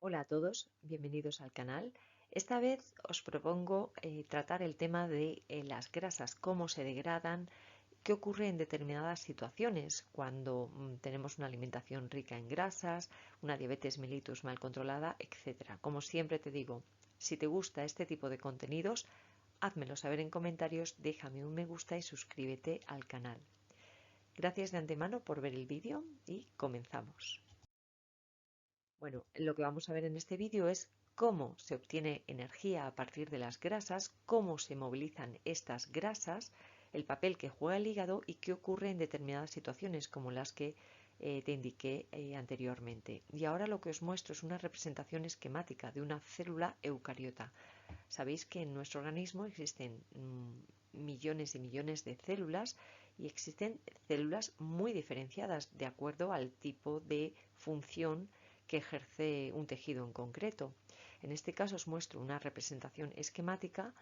Hola a todos, bienvenidos al canal. Esta vez os propongo tratar el tema de las grasas, cómo se degradan, qué ocurre en determinadas situaciones cuando tenemos una alimentación rica en grasas, una diabetes mellitus mal controlada, etc. Como siempre te digo, si te gusta este tipo de contenidos, házmelo saber en comentarios, déjame un me gusta y suscríbete al canal. Gracias de antemano por ver el vídeo y comenzamos. Bueno, lo que vamos a ver en este vídeo es cómo se obtiene energía a partir de las grasas, cómo se movilizan estas grasas, el papel que juega el hígado y qué ocurre en determinadas situaciones como las que te indiqué anteriormente. Y ahora lo que os muestro es una representación esquemática de una célula eucariota. Sabéis que en nuestro organismo existen millones y millones de células y existen células muy diferenciadas de acuerdo al tipo de función que ejerce un tejido en concreto. En este caso os muestro una representación esquemática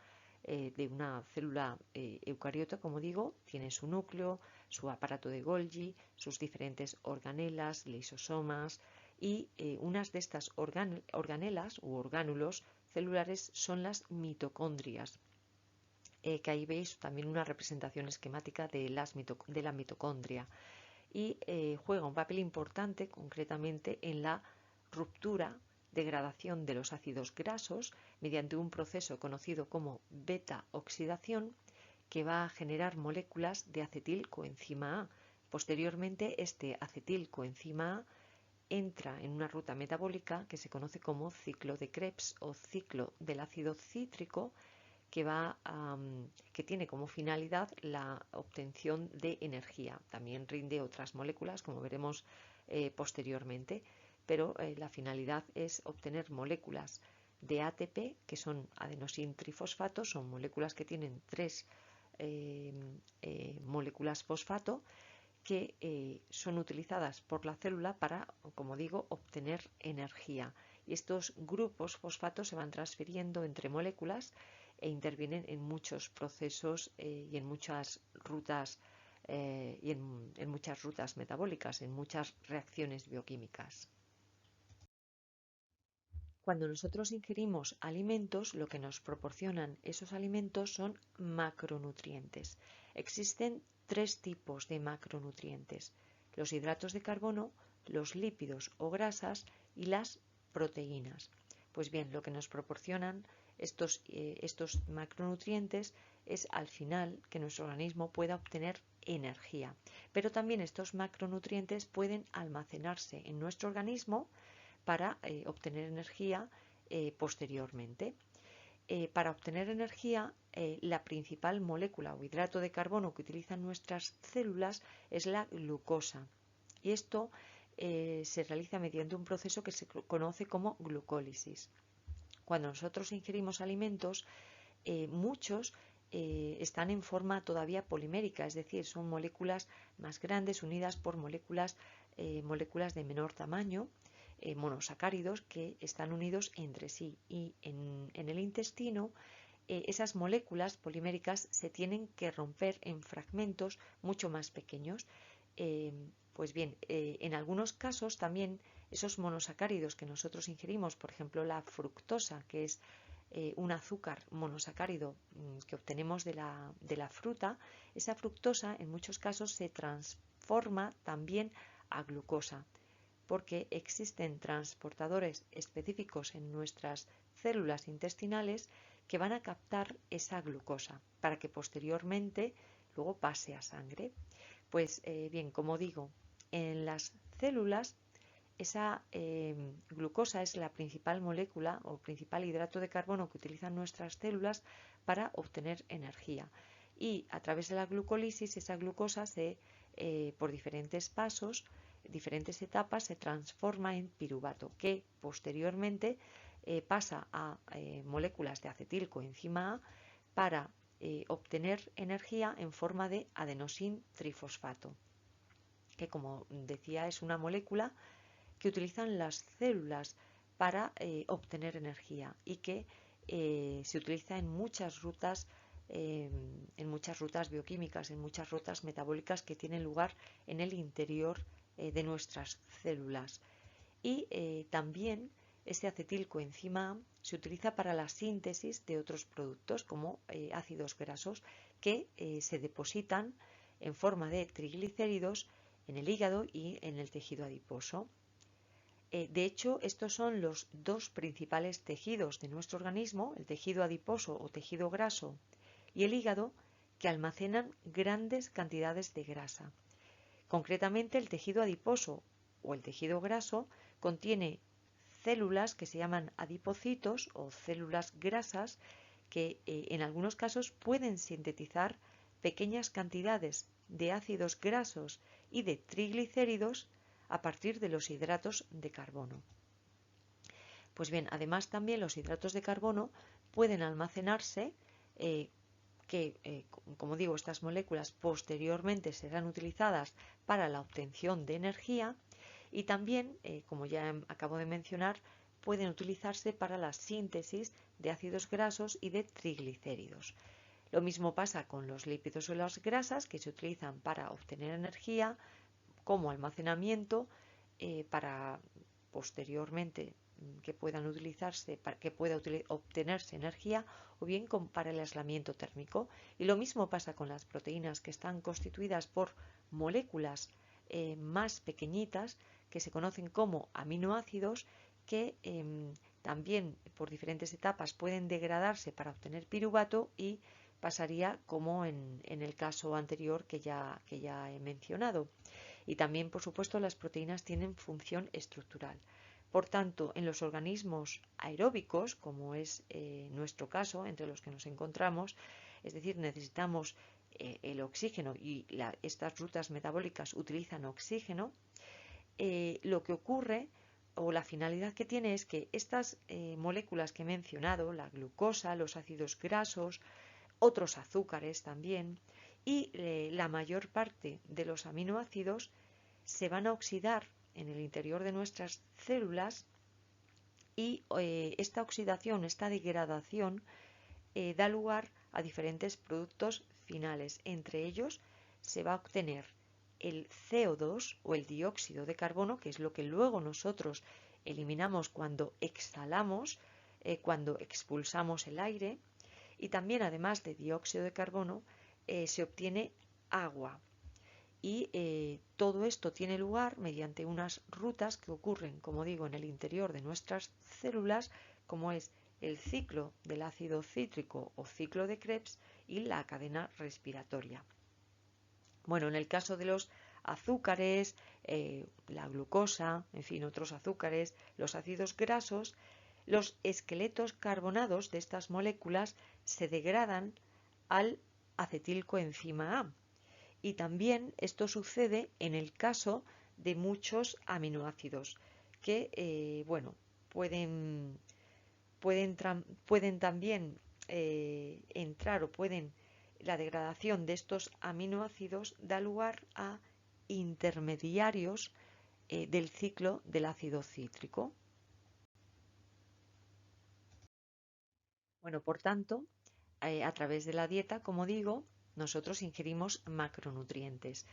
de una célula eucariota, como digo, tiene su núcleo, su aparato de Golgi, sus diferentes organelas, lisosomas y unas de estas organelas u orgánulos celulares son las mitocondrias, que ahí veis también una representación esquemática de la mitocondria y juega un papel importante concretamente en la ruptura, degradación de los ácidos grasos mediante un proceso conocido como beta-oxidación que va a generar moléculas de acetilcoenzima A. Posteriormente, este acetilcoenzima A entra en una ruta metabólica que se conoce como ciclo de Krebs o ciclo del ácido cítrico que tiene como finalidad la obtención de energía. También rinde otras moléculas, como veremos posteriormente, pero la finalidad es obtener moléculas de ATP, que son adenosín trifosfato, son moléculas que tienen tres moléculas fosfato, que son utilizadas por la célula para, como digo, obtener energía. Y estos grupos fosfatos se van transfiriendo entre moléculas e intervienen en muchos procesos y en muchas rutas en muchas rutas metabólicas, en muchas reacciones bioquímicas. Cuando nosotros ingerimos alimentos, lo que nos proporcionan esos alimentos son macronutrientes. Existen tres tipos de macronutrientes: los hidratos de carbono, los lípidos o grasas y las proteínas. Pues bien, lo que nos proporcionan estos macronutrientes es al final que nuestro organismo pueda obtener energía. Pero también estos macronutrientes pueden almacenarse en nuestro organismo para obtener energía posteriormente. Para obtener energía, la principal molécula o hidrato de carbono que utilizan nuestras células es la glucosa. Y esto se realiza mediante un proceso que se conoce como glucólisis. Cuando nosotros ingerimos alimentos, muchos están en forma todavía polimérica, es decir, son moléculas más grandes unidas por moléculas de menor tamaño, monosacáridos que están unidos entre sí, y en el intestino esas moléculas poliméricas se tienen que romper en fragmentos mucho más pequeños. Pues bien, en algunos casos también esos monosacáridos que nosotros ingerimos, por ejemplo la fructosa, que es un azúcar monosacárido que obtenemos de la fruta, esa fructosa en muchos casos se transforma también a glucosa, porque existen transportadores específicos en nuestras células intestinales que van a captar esa glucosa para que posteriormente luego pase a sangre. Pues bien, como digo, en las células esa glucosa es la principal molécula o principal hidrato de carbono que utilizan nuestras células para obtener energía. Y a través de la glucólisis, esa glucosa por diferentes pasos, diferentes etapas, se transforma en piruvato, que posteriormente pasa a moléculas de acetilcoenzima A para obtener energía en forma de adenosín trifosfato, que, como decía, es una molécula que utilizan las células para obtener energía y que se utiliza en muchas rutas bioquímicas, en muchas rutas metabólicas que tienen lugar en el interior de nuestras células. Y también este acetilcoenzima A se utiliza para la síntesis de otros productos como ácidos grasos que se depositan en forma de triglicéridos en el hígado y en el tejido adiposo. De hecho, estos son los dos principales tejidos de nuestro organismo, el tejido adiposo o tejido graso y el hígado, que almacenan grandes cantidades de grasa. Concretamente, el tejido adiposo o el tejido graso contiene células que se llaman adipocitos o células grasas que en algunos casos pueden sintetizar pequeñas cantidades de ácidos grasos y de triglicéridos a partir de los hidratos de carbono. Pues bien, además también los hidratos de carbono pueden almacenarse como digo, estas moléculas posteriormente serán utilizadas para la obtención de energía y también, como ya acabo de mencionar, pueden utilizarse para la síntesis de ácidos grasos y de triglicéridos. Lo mismo pasa con los lípidos o las grasas que se utilizan para obtener energía como almacenamiento para posteriormente que puedan utilizarse, para que pueda obtenerse energía o bien para el aislamiento térmico. Y lo mismo pasa con las proteínas que están constituidas por moléculas más pequeñitas que se conocen como aminoácidos que también por diferentes etapas pueden degradarse para obtener piruvato y pasaría como en el caso anterior que ya he mencionado. Y también, por supuesto, las proteínas tienen función estructural. Por tanto, en los organismos aeróbicos, como es nuestro caso, entre los que nos encontramos, es decir, necesitamos el oxígeno y estas rutas metabólicas utilizan oxígeno, lo que ocurre o la finalidad que tiene es que estas moléculas que he mencionado, la glucosa, los ácidos grasos, otros azúcares también, y la mayor parte de los aminoácidos se van a oxidar en el interior de nuestras células y esta oxidación, esta degradación da lugar a diferentes productos finales. Entre ellos se va a obtener el CO2 o el dióxido de carbono, que es lo que luego nosotros eliminamos cuando exhalamos, cuando expulsamos el aire, y también además de dióxido de carbono se obtiene agua. Y todo esto tiene lugar mediante unas rutas que ocurren, como digo, en el interior de nuestras células, como es el ciclo del ácido cítrico o ciclo de Krebs y la cadena respiratoria. Bueno, en el caso de los azúcares, la glucosa, en fin, otros azúcares, los ácidos grasos, los esqueletos carbonados de estas moléculas se degradan al acetilcoenzima A. Y también esto sucede en el caso de muchos aminoácidos que, bueno, pueden también entrar o la degradación de estos aminoácidos da lugar a intermediarios del ciclo del ácido cítrico. Bueno, por tanto, a través de la dieta, como digo, nosotros ingerimos macronutrientes.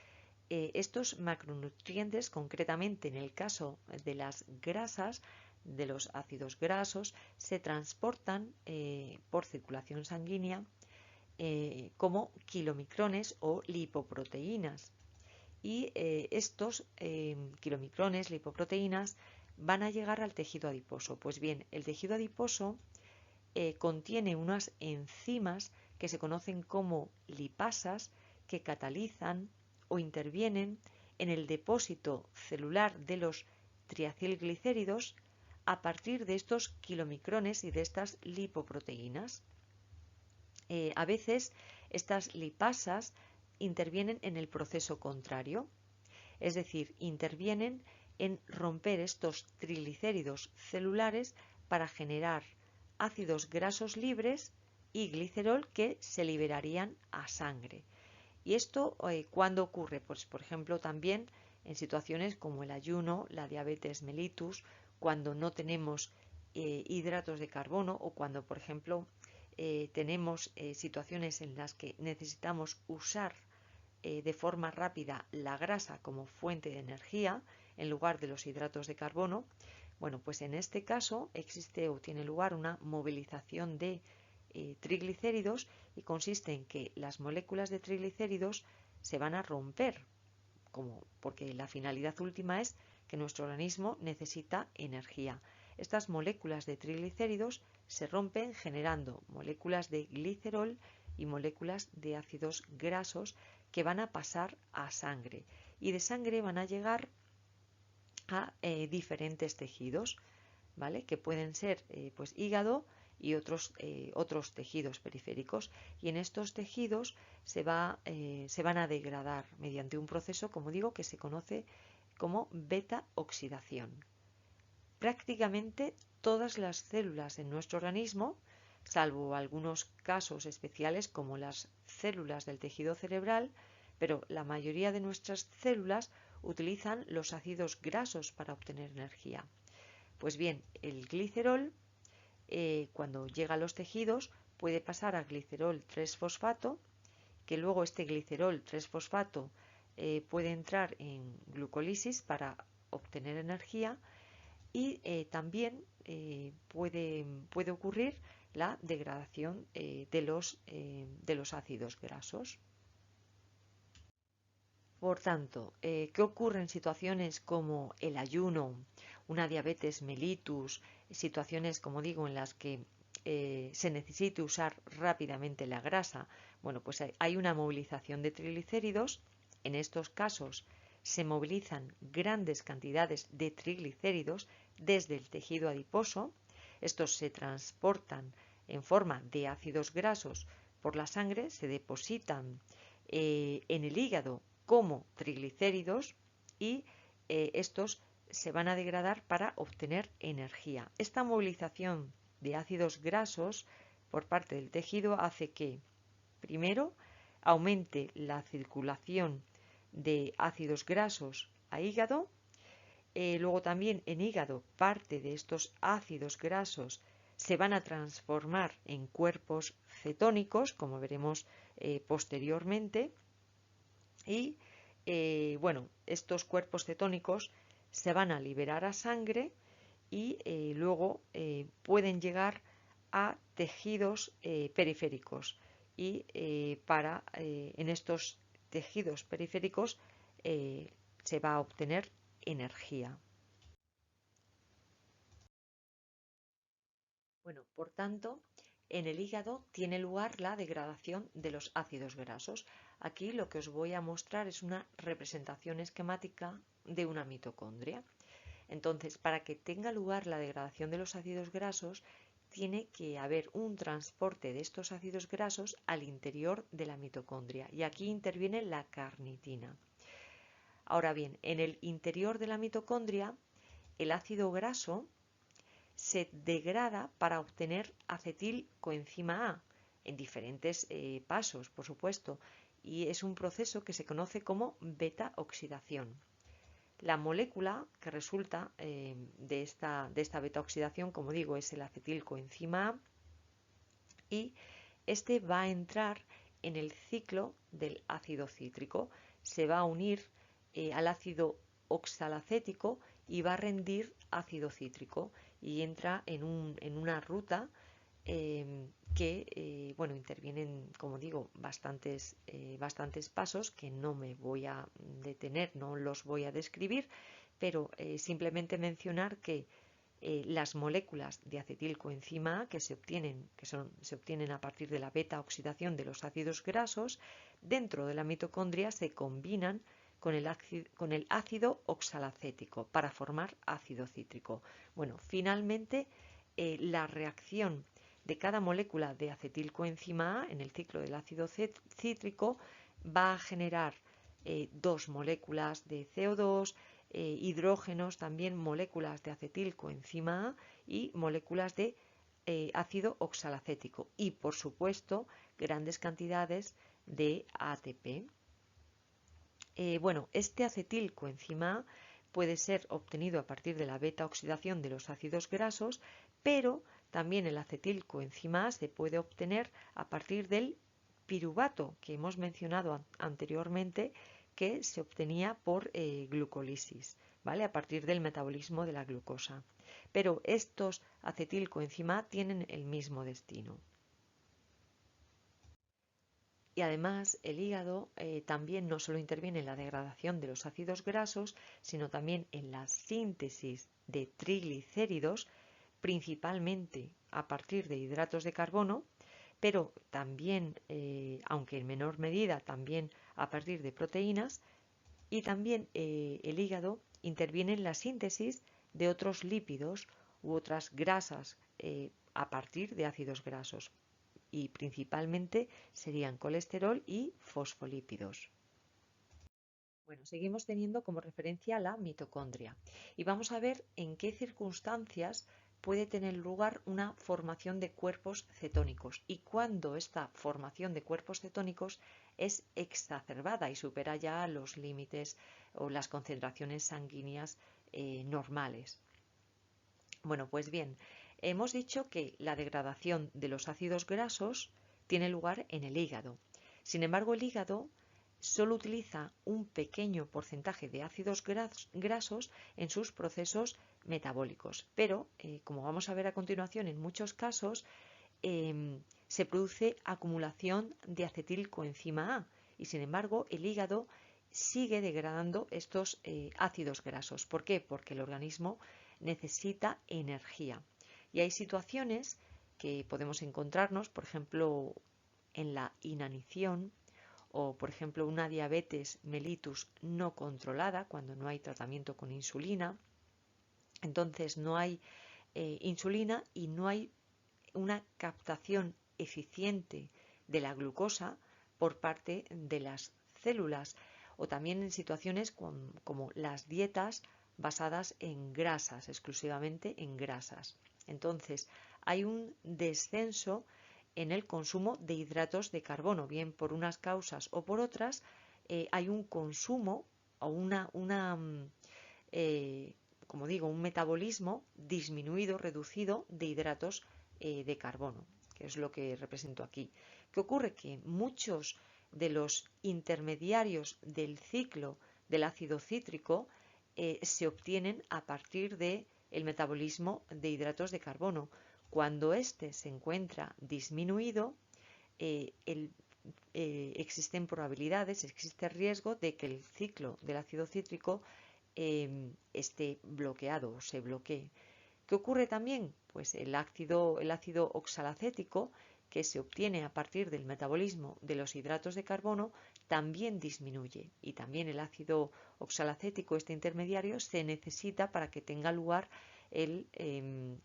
Estos macronutrientes, concretamente en el caso de las grasas, de los ácidos grasos, se transportan por circulación sanguínea como kilomicrones o lipoproteínas. Y estos kilomicrones, lipoproteínas, van a llegar al tejido adiposo. Pues bien, el tejido adiposo contiene unas enzimas que se conocen como lipasas que catalizan o intervienen en el depósito celular de los triacilglicéridos a partir de estos kilomicrones y de estas lipoproteínas. A veces estas lipasas intervienen en el proceso contrario, es decir, intervienen en romper estos triglicéridos celulares para generar ácidos grasos libres y glicerol que se liberarían a sangre. ¿Y esto cuándo ocurre? Pues, por ejemplo, también en situaciones como el ayuno, la diabetes mellitus, cuando no tenemos hidratos de carbono o cuando, por ejemplo, tenemos situaciones en las que necesitamos usar de forma rápida la grasa como fuente de energía en lugar de los hidratos de carbono. Bueno, pues en este caso existe o tiene lugar una movilización de triglicéridos y consiste en que las moléculas de triglicéridos se van a romper, porque la finalidad última es que nuestro organismo necesita energía. Estas moléculas de triglicéridos se rompen generando moléculas de glicerol y moléculas de ácidos grasos que van a pasar a sangre y de sangre van a llegar a diferentes tejidos, ¿vale? Que pueden ser pues hígado y otros tejidos periféricos, y en estos tejidos se van a degradar mediante un proceso, como digo, que se conoce como beta-oxidación. Prácticamente todas las células en nuestro organismo, salvo algunos casos especiales como las células del tejido cerebral, pero la mayoría de nuestras células utilizan los ácidos grasos para obtener energía. Pues bien, el glicerol, cuando llega a los tejidos, puede pasar a glicerol 3-fosfato, que luego este glicerol 3-fosfato puede entrar en glucólisis para obtener energía y también puede ocurrir la degradación de los ácidos grasos. Por tanto, ¿qué ocurre en situaciones como el ayuno, una diabetes mellitus, situaciones, como digo, en las que se necesite usar rápidamente la grasa? Bueno, pues hay una movilización de triglicéridos. En estos casos se movilizan grandes cantidades de triglicéridos desde el tejido adiposo. Estos se transportan en forma de ácidos grasos por la sangre, se depositan en el hígado como triglicéridos y estos se van a degradar para obtener energía. Esta movilización de ácidos grasos por parte del tejido hace que, primero, aumente la circulación de ácidos grasos a hígado. Luego también en hígado parte de estos ácidos grasos se van a transformar en cuerpos cetónicos, como veremos posteriormente. Y bueno, estos cuerpos cetónicos se van a liberar a sangre y luego pueden llegar a tejidos periféricos y en estos tejidos periféricos se va a obtener energía. Bueno, por tanto, en el hígado tiene lugar la degradación de los ácidos grasos. Aquí lo que os voy a mostrar es una representación esquemática de una mitocondria. Entonces, para que tenga lugar la degradación de los ácidos grasos, tiene que haber un transporte de estos ácidos grasos al interior de la mitocondria. Y aquí interviene la carnitina. Ahora bien, en el interior de la mitocondria, el ácido graso se degrada para obtener acetilcoenzima A en diferentes pasos, por supuesto, y es un proceso que se conoce como beta-oxidación. La molécula que resulta de esta beta-oxidación, como digo, es el acetilcoenzima A y este va a entrar en el ciclo del ácido cítrico. Se va a unir al ácido oxalacético y va a rendir ácido cítrico y entra en una ruta que bueno, intervienen, como digo, bastantes pasos que no me voy a detener, no los voy a describir, pero simplemente mencionar que las moléculas de acetilcoenzima A que se obtienen a partir de la beta-oxidación de los ácidos grasos, dentro de la mitocondria se combinan con el ácido oxalacético para formar ácido cítrico. Bueno, finalmente la reacción de cada molécula de acetilcoenzima A en el ciclo del ácido cítrico va a generar dos moléculas de CO2, hidrógenos, también moléculas de acetilcoenzima A y moléculas de ácido oxalacético y, por supuesto, grandes cantidades de ATP. Bueno, este acetilcoenzima A puede ser obtenido a partir de la beta-oxidación de los ácidos grasos, pero también el acetilcoenzima A se puede obtener a partir del piruvato que hemos mencionado anteriormente, que se obtenía por glucólisis, ¿vale? A partir del metabolismo de la glucosa. pero estos acetilcoenzima A tienen el mismo destino. Y además el hígado también no solo interviene en la degradación de los ácidos grasos, sino también en la síntesis de triglicéridos, principalmente a partir de hidratos de carbono, pero también, aunque en menor medida, también a partir de proteínas, y también el hígado interviene en la síntesis de otros lípidos u otras grasas a partir de ácidos grasos, y principalmente serían colesterol y fosfolípidos. Bueno, seguimos teniendo como referencia la mitocondria y vamos a ver en qué circunstancias puede tener lugar una formación de cuerpos cetónicos y cuándo esta formación de cuerpos cetónicos es exacerbada y supera ya los límites o las concentraciones sanguíneas normales. Bueno, pues bien, hemos dicho que la degradación de los ácidos grasos tiene lugar en el hígado. Sin embargo, el hígado solo utiliza un pequeño porcentaje de ácidos grasos en sus procesos metabólicos. Pero, como vamos a ver a continuación, en muchos casos se produce acumulación de acetilcoenzima A y, sin embargo, el hígado sigue degradando estos ácidos grasos. ¿Por qué? Porque el organismo necesita energía. Y hay situaciones que podemos encontrarnos, por ejemplo, en la inanición o, por ejemplo, una diabetes mellitus no controlada, cuando no hay tratamiento con insulina. Entonces no hay insulina y no hay una captación eficiente de la glucosa por parte de las células, o también en situaciones como las dietas basadas en grasas, exclusivamente en grasas. Entonces, hay un descenso en el consumo de hidratos de carbono, bien por unas causas o por otras, hay un consumo o como digo, un metabolismo disminuido, reducido de hidratos de carbono, que es lo que represento aquí. ¿Qué ocurre? Que muchos de los intermediarios del ciclo del ácido cítrico se obtienen a partir del metabolismo de hidratos de carbono. Cuando éste se encuentra disminuido, existen probabilidades, existe riesgo de que el ciclo del ácido cítrico esté bloqueado o se bloquee. ¿Qué ocurre también? Pues el ácido oxalacético, que se obtiene a partir del metabolismo de los hidratos de carbono, también disminuye, y también el ácido oxalacético, este intermediario, se necesita para que tenga lugar el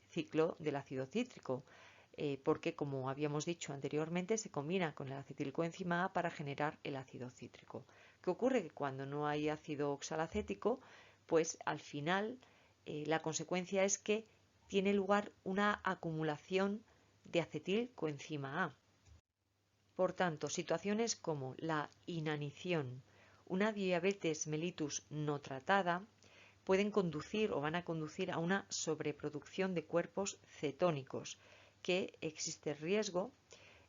ciclo del ácido cítrico, porque, como habíamos dicho anteriormente, se combina con el acetilcoenzima A para generar el ácido cítrico. ¿Qué ocurre? Que cuando no hay ácido oxalacético, pues al final la consecuencia es que tiene lugar una acumulación de acetilcoenzima A. Por tanto, situaciones como la inanición, una diabetes mellitus no tratada, pueden conducir o van a conducir a una sobreproducción de cuerpos cetónicos, que existe riesgo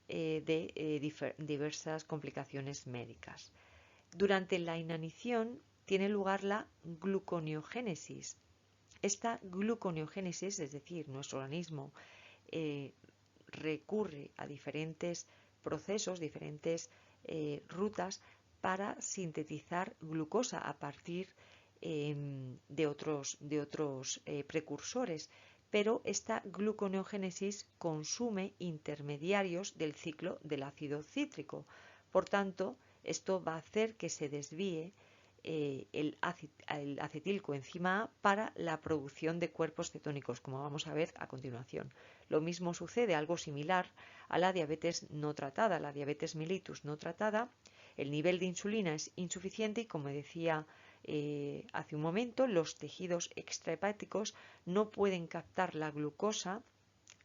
de diversas complicaciones médicas. Durante la inanición tiene lugar la gluconeogénesis. Esta gluconeogénesis, es decir, nuestro organismo recurre a diferentes procesos, diferentes rutas para sintetizar glucosa a partir de otros precursores, pero esta gluconeogénesis consume intermediarios del ciclo del ácido cítrico. Por tanto, esto va a hacer que se desvíe el acetilcoenzima A para la producción de cuerpos cetónicos, como vamos a ver a continuación. Lo mismo sucede, algo similar, a la diabetes no tratada, la diabetes mellitus no tratada. El nivel de insulina es insuficiente y, como decía hace un momento, los tejidos extrahepáticos no pueden captar la glucosa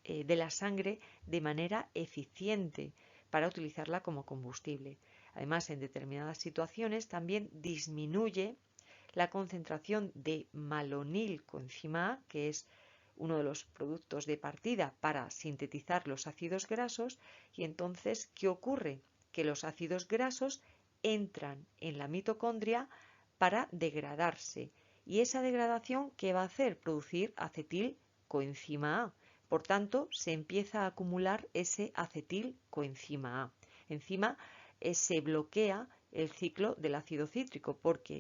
de la sangre de manera eficiente para utilizarla como combustible. Además, en determinadas situaciones también disminuye la concentración de malonilcoenzima A, que es uno de los productos de partida para sintetizar los ácidos grasos, y entonces, ¿qué ocurre? Que los ácidos grasos entran en la mitocondria para degradarse, y esa degradación, ¿qué va a hacer? Producir acetilcoenzima coenzima A. Por tanto, se empieza a acumular ese acetilcoenzima A. Encima, se bloquea el ciclo del ácido cítrico porque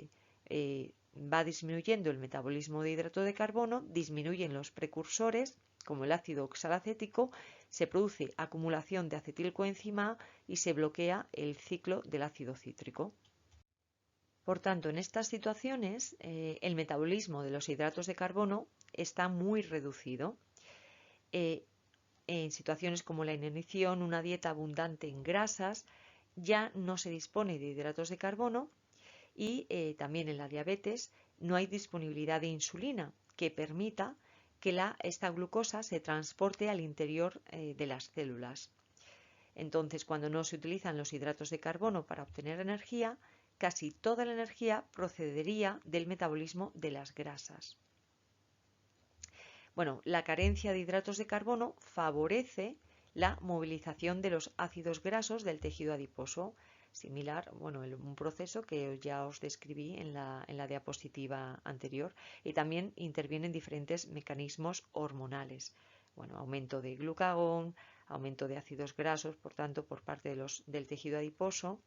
va disminuyendo el metabolismo de hidrato de carbono, disminuyen los precursores, como el ácido oxalacético, se produce acumulación de acetilcoenzima A y se bloquea el ciclo del ácido cítrico. Por tanto, en estas situaciones, el metabolismo de los hidratos de carbono está muy reducido. En situaciones como la inanición, una dieta abundante en grasas, ya no se dispone de hidratos de carbono y también en la diabetes no hay disponibilidad de insulina que permita que esta glucosa se transporte al interior de las células. Entonces, cuando no se utilizan los hidratos de carbono para obtener energía, casi toda la energía procedería del metabolismo de las grasas. Bueno, la carencia de hidratos de carbono favorece la movilización de los ácidos grasos del tejido adiposo, similar, bueno, un proceso que ya os describí en la diapositiva anterior, y también intervienen diferentes mecanismos hormonales. Bueno, aumento de glucagón, aumento de ácidos grasos, por tanto, por parte del tejido adiposo.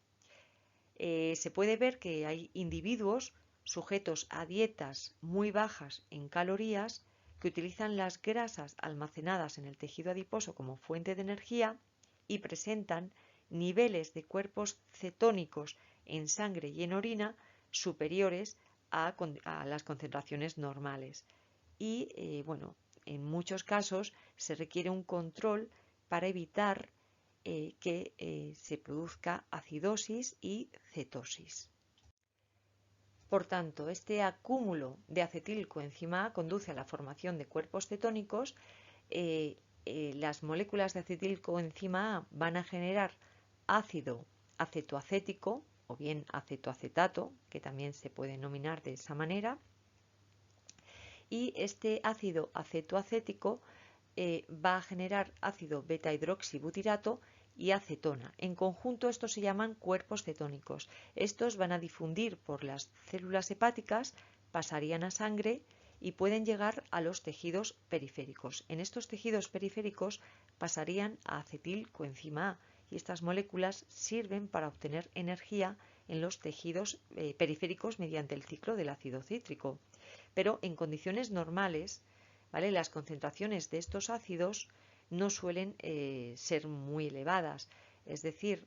Se puede ver que hay individuos sujetos a dietas muy bajas en calorías que utilizan las grasas almacenadas en el tejido adiposo como fuente de energía y presentan niveles de cuerpos cetónicos en sangre y en orina superiores a las concentraciones normales. Y bueno, en muchos casos se requiere un control para evitar que se produzca acidosis y cetosis. Por tanto, este acúmulo de acetilcoenzima A conduce a la formación de cuerpos cetónicos. Las moléculas de acetilcoenzima A van a generar ácido acetoacético o bien acetoacetato, que también se puede denominar de esa manera, y este ácido acetoacético va a generar ácido beta-hidroxibutirato y acetona. En conjunto estos se llaman cuerpos cetónicos. Estos van a difundir por las células hepáticas, pasarían a sangre y pueden llegar a los tejidos periféricos. En estos tejidos periféricos pasarían a acetilcoenzima A y estas moléculas sirven para obtener energía en los tejidos periféricos mediante el ciclo del ácido cítrico. Pero en condiciones normales, ¿vale?, las concentraciones de estos ácidos no suelen ser muy elevadas, es decir,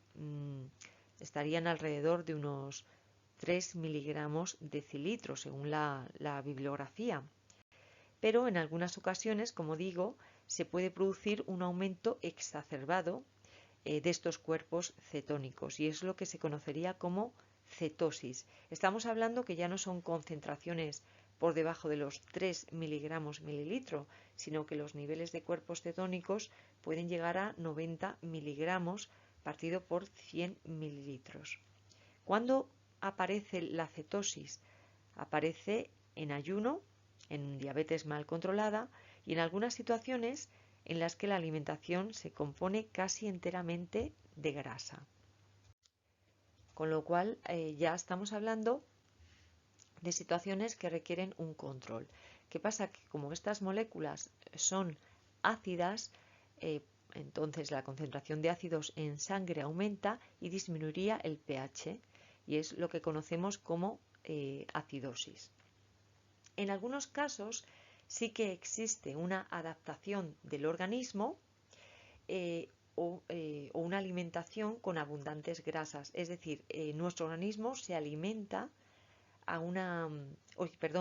estarían alrededor de unos 3 miligramos decilitro según la bibliografía. Pero en algunas ocasiones, como digo, se puede producir un aumento exacerbado de estos cuerpos cetónicos y es lo que se conocería como cetosis. Estamos hablando que ya no son concentraciones por debajo de los 3 miligramos mililitro, sino que los niveles de cuerpos cetónicos pueden llegar a 90 miligramos partido por 100 mililitros. ¿Cuándo aparece la cetosis? Aparece en ayuno, en diabetes mal controlada y en algunas situaciones en las que la alimentación se compone casi enteramente de grasa. Con lo cual ya estamos hablando de situaciones que requieren un control. ¿Qué pasa? Que como estas moléculas son ácidas, entonces la concentración de ácidos en sangre aumenta y disminuiría el pH, y es lo que conocemos como acidosis. En algunos casos sí que existe una adaptación del organismo o una alimentación con abundantes grasas, es decir, nuestro organismo se alimenta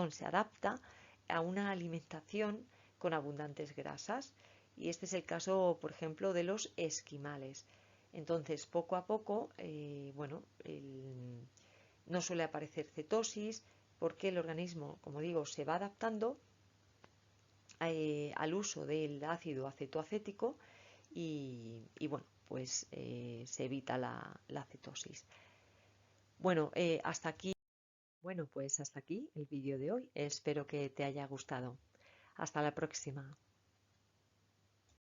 se adapta a una alimentación con abundantes grasas, y este es el caso, por ejemplo, de los esquimales. Entonces, poco a poco, no suele aparecer cetosis porque el organismo, como digo, se va adaptando al uso del ácido acetoacético y bueno, pues se evita la cetosis. Bueno, hasta aquí. Bueno, pues hasta aquí el vídeo de hoy. Espero que te haya gustado. Hasta la próxima.